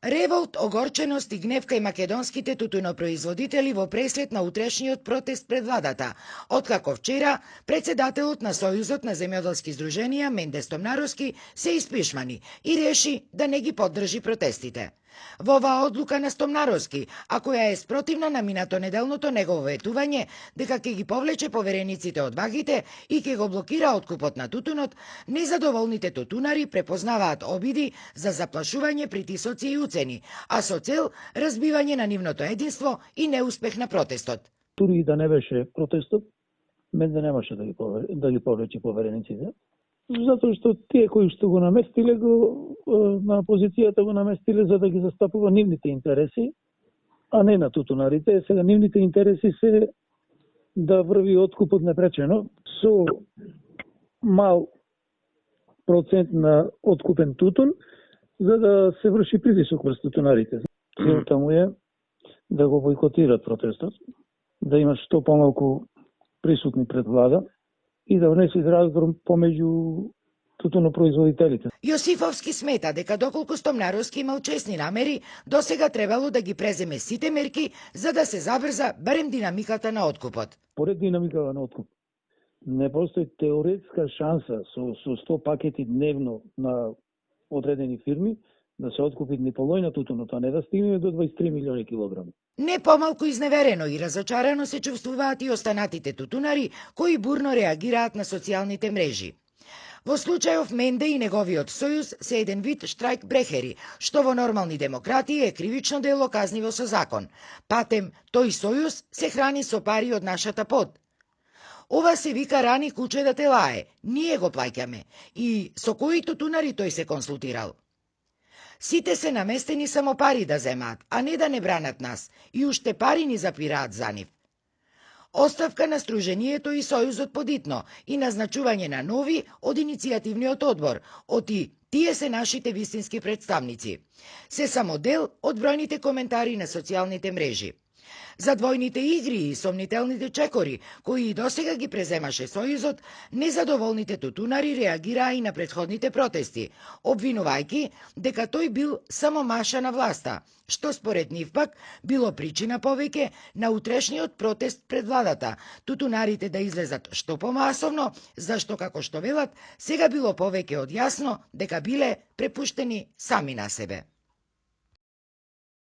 Револт, огорченост и гнев кај македонските тутунопроизводители во преслед на утрешниот протест пред владата, откако вчера председателот на Сојузот на земјоделски здруженија Менде Стомнаровски се испишмани и реши да не ги поддржи протестите. Во оваа одлука на Стомнаровски, а која е спротивна на минато неделното негово ветување дека ќе ги повлече поверениците од вагите и ќе го блокира откупот на тутунот, незадоволните тутунари препознаваат обиди за заплашување, притисоци и уцени, а со цел разбивање на нивното единство и неуспех на протестот. Дури и да не беше протестот, мен да немаше да ги повлече поверениците. Затоа што тие кои што го наместиле на позицијата го наместиле за да ги застапува нивните интереси, а не на тутунарите. Сега нивните интереси се да врви откупот непречено со мал процент на откупен тутун, за да се врши притисок врз тутунарите. Целта му е да го бойкотират протестот, да има што помалку присутни пред влада и да внесе раздор помеѓу тутунопроизводителите. Јосифовски смета дека доколку Стомнаровски имал честни намери, досега требало да ги преземе сите мерки за да се забрза барем динамиката на откупот. Поред динамиката на откуп, не постои теоретска шанса со 100 пакети дневно на одредени фирми да се откупи ни половина тутунот, а не да стигнеме до 23 милиони килограми. Не помалку изневерено и разочарано се чувствуваат и останатите тутунари кои бурно реагираат на социјалните мрежи. Во случајов Менде и неговиот сојуз се еден вид штрајк брехери, што во нормални демократии е кривично дело казниво со закон. Патем, тој сојуз се храни со пари од нашата под. Ова се вика рани куче да те лае, ние го плаќаме. И со кои тутунари тој се консултирал? Сите се наместени само пари да земаат, а не да не бранат нас, и уште пари ни запираат за нив. Оставка на Сдруженијето и Сојузот подитно и назначување на нови од иницијативниот одбор, оти тие се нашите вистински представници. Се само дел од бројните коментари на социјалните мрежи. За двојните игри и сомнителните чекори, кои и досега ги преземаше Сојузот, незадоволните тутунари реагираа и на претходните протести, обвинувајќи дека тој бил само маша на власта, што според нив пак било причина повеќе на утрешниот протест пред владата, тутунарите да излезат што помасовно, зашто, како што велат, сега било повеќе од јасно дека биле препуштени сами на себе.